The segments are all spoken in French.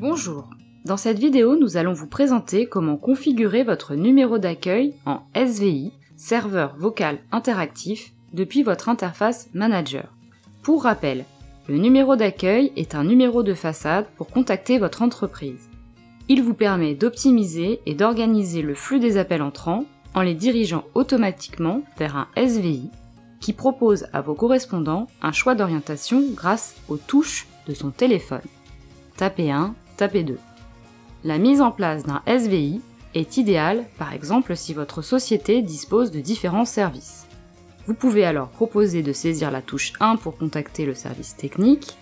Bonjour, dans cette vidéo nous allons vous présenter comment configurer votre numéro d'accueil en SVI, serveur vocal interactif, depuis votre interface manager. Pour rappel, le numéro d'accueil est un numéro de façade pour contacter votre entreprise. Il vous permet d'optimiser et d'organiser le flux des appels entrants en les dirigeant automatiquement vers un SVI qui propose à vos correspondants un choix d'orientation grâce aux touches de son téléphone. Tapez 1, tapez 2. La mise en place d'un SVI est idéale, par exemple si votre société dispose de différents services. Vous pouvez alors proposer de saisir la touche 1 pour contacter le service technique,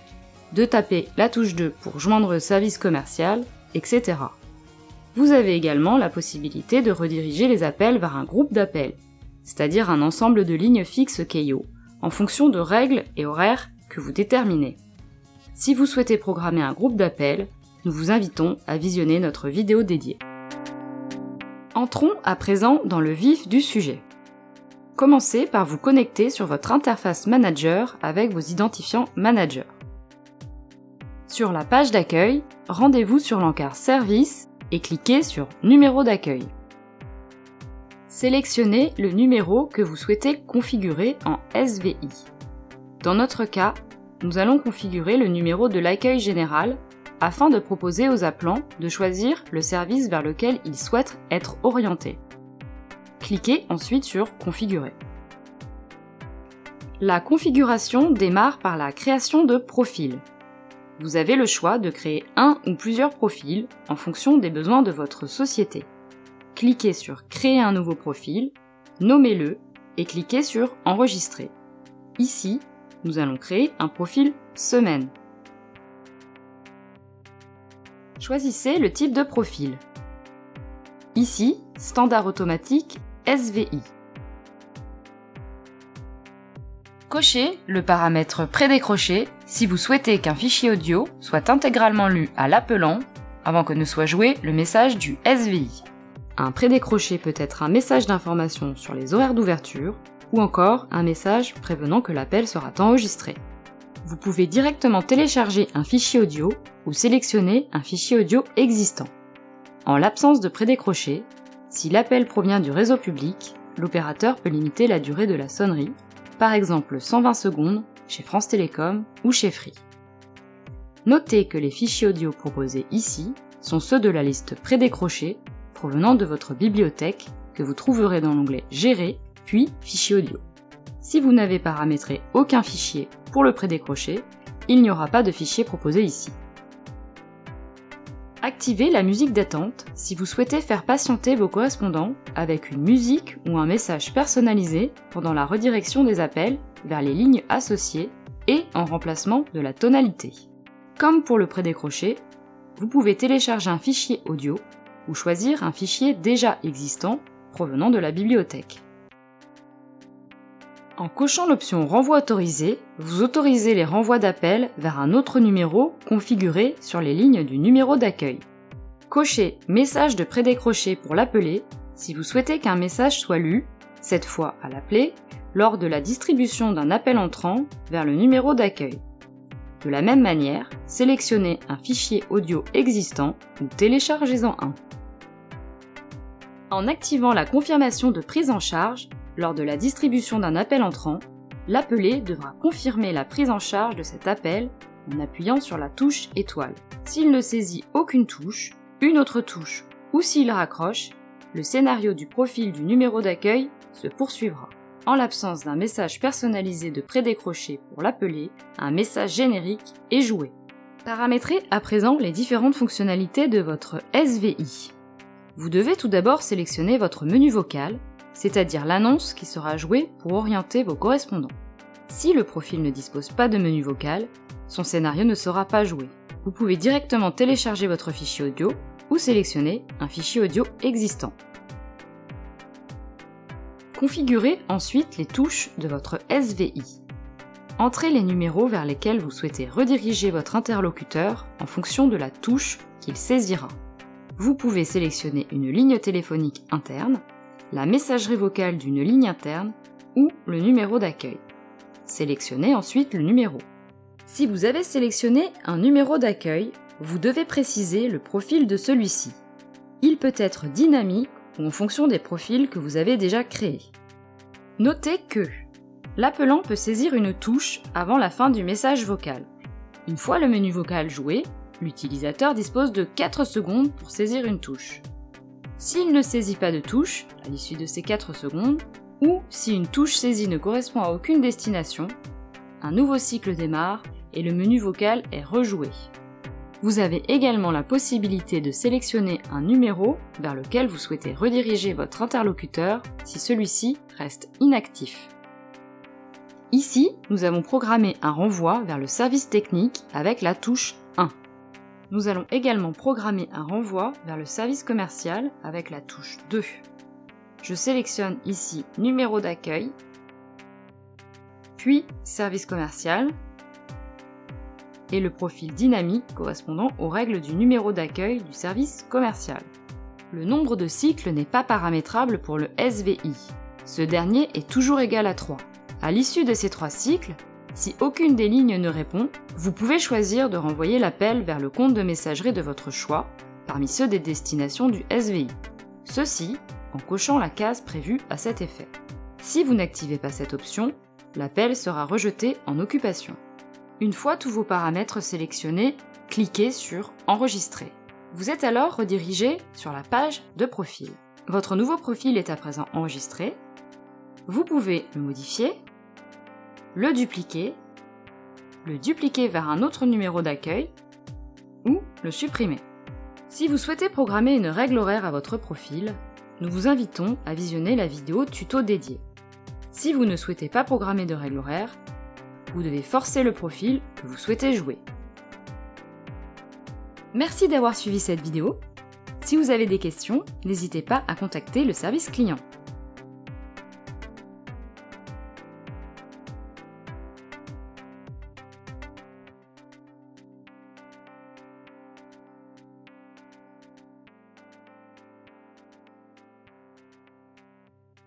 de taper la touche 2 pour joindre le service commercial, etc. Vous avez également la possibilité de rediriger les appels vers un groupe d'appels, c'est-à-dire un ensemble de lignes fixes Keio, en fonction de règles et horaires que vous déterminez. Si vous souhaitez programmer un groupe d'appels, nous vous invitons à visionner notre vidéo dédiée. Entrons à présent dans le vif du sujet. Commencez par vous connecter sur votre interface manager avec vos identifiants manager. Sur la page d'accueil, rendez-vous sur l'encart Service et cliquez sur Numéro d'accueil. Sélectionnez le numéro que vous souhaitez configurer en SVI. Dans notre cas, nous allons configurer le numéro de l'accueil général afin de proposer aux appelants de choisir le service vers lequel ils souhaitent être orientés. Cliquez ensuite sur Configurer. La configuration démarre par la création de profils. Vous avez le choix de créer un ou plusieurs profils en fonction des besoins de votre société. Cliquez sur Créer un nouveau profil, nommez-le et cliquez sur Enregistrer. Ici, nous allons créer un profil semaine. Choisissez le type de profil. Ici, standard automatique SVI. Cochez le paramètre prédécroché si vous souhaitez qu'un fichier audio soit intégralement lu à l'appelant avant que ne soit joué le message du SVI. Un prédécroché peut être un message d'information sur les horaires d'ouverture ou encore un message prévenant que l'appel sera enregistré. Vous pouvez directement télécharger un fichier audio ou sélectionner un fichier audio existant. En l'absence de prédécroché, si l'appel provient du réseau public, l'opérateur peut limiter la durée de la sonnerie, par exemple 120 secondes chez France Télécom ou chez Free. Notez que les fichiers audio proposés ici sont ceux de la liste prédécrochée provenant de votre bibliothèque que vous trouverez dans l'onglet Gérer puis Fichiers audio. Si vous n'avez paramétré aucun fichier pour le prédécroché, il n'y aura pas de fichier proposé ici. Activez la musique d'attente si vous souhaitez faire patienter vos correspondants avec une musique ou un message personnalisé pendant la redirection des appels vers les lignes associées et en remplacement de la tonalité. Comme pour le prédécroché, vous pouvez télécharger un fichier audio ou choisir un fichier déjà existant provenant de la bibliothèque. En cochant l'option Renvoi autorisé, vous autorisez les renvois d'appels vers un autre numéro configuré sur les lignes du numéro d'accueil. Cochez Message de prédécroché pour l'appeler si vous souhaitez qu'un message soit lu, cette fois à l'appeler, lors de la distribution d'un appel entrant vers le numéro d'accueil. De la même manière, sélectionnez un fichier audio existant ou téléchargez-en un. En activant la confirmation de prise en charge, lors de la distribution d'un appel entrant, l'appelé devra confirmer la prise en charge de cet appel en appuyant sur la touche étoile. S'il ne saisit aucune touche, une autre touche ou s'il raccroche, le scénario du profil du numéro d'accueil se poursuivra. En l'absence d'un message personnalisé de prédécroché pour l'appelé, un message générique est joué. Paramétrez à présent les différentes fonctionnalités de votre SVI. Vous devez tout d'abord sélectionner votre menu vocal, c'est-à-dire l'annonce qui sera jouée pour orienter vos correspondants. Si le profil ne dispose pas de menu vocal, son scénario ne sera pas joué. Vous pouvez directement télécharger votre fichier audio ou sélectionner un fichier audio existant. Configurez ensuite les touches de votre SVI. Entrez les numéros vers lesquels vous souhaitez rediriger votre interlocuteur en fonction de la touche qu'il saisira. Vous pouvez sélectionner une ligne téléphonique interne, la messagerie vocale d'une ligne interne ou le numéro d'accueil. Sélectionnez ensuite le numéro. Si vous avez sélectionné un numéro d'accueil, vous devez préciser le profil de celui-ci. Il peut être dynamique ou en fonction des profils que vous avez déjà créés. Notez que l'appelant peut saisir une touche avant la fin du message vocal. Une fois le menu vocal joué, l'utilisateur dispose de 4 secondes pour saisir une touche. S'il ne saisit pas de touche à l'issue de ces 4 secondes, ou si une touche saisie ne correspond à aucune destination, un nouveau cycle démarre et le menu vocal est rejoué. Vous avez également la possibilité de sélectionner un numéro vers lequel vous souhaitez rediriger votre interlocuteur si celui-ci reste inactif. Ici, nous avons programmé un renvoi vers le service technique avec la touche 1. Nous allons également programmer un renvoi vers le service commercial avec la touche 2. Je sélectionne ici numéro d'accueil, puis service commercial, et le profil dynamique correspondant aux règles du numéro d'accueil du service commercial. Le nombre de cycles n'est pas paramétrable pour le SVI. Ce dernier est toujours égal à 3. À l'issue de ces 3 cycles, si aucune des lignes ne répond, vous pouvez choisir de renvoyer l'appel vers le compte de messagerie de votre choix, parmi ceux des destinations du SVI. Ceci en cochant la case prévue à cet effet. Si vous n'activez pas cette option, l'appel sera rejeté en occupation. Une fois tous vos paramètres sélectionnés, cliquez sur « Enregistrer ». Vous êtes alors redirigé sur la page de profil. Votre nouveau profil est à présent enregistré. Vous pouvez le modifier, le dupliquer vers un autre numéro d'accueil ou le supprimer. Si vous souhaitez programmer une règle horaire à votre profil, nous vous invitons à visionner la vidéo tuto dédiée. Si vous ne souhaitez pas programmer de règle horaire, vous devez forcer le profil que vous souhaitez jouer. Merci d'avoir suivi cette vidéo. Si vous avez des questions, n'hésitez pas à contacter le service client.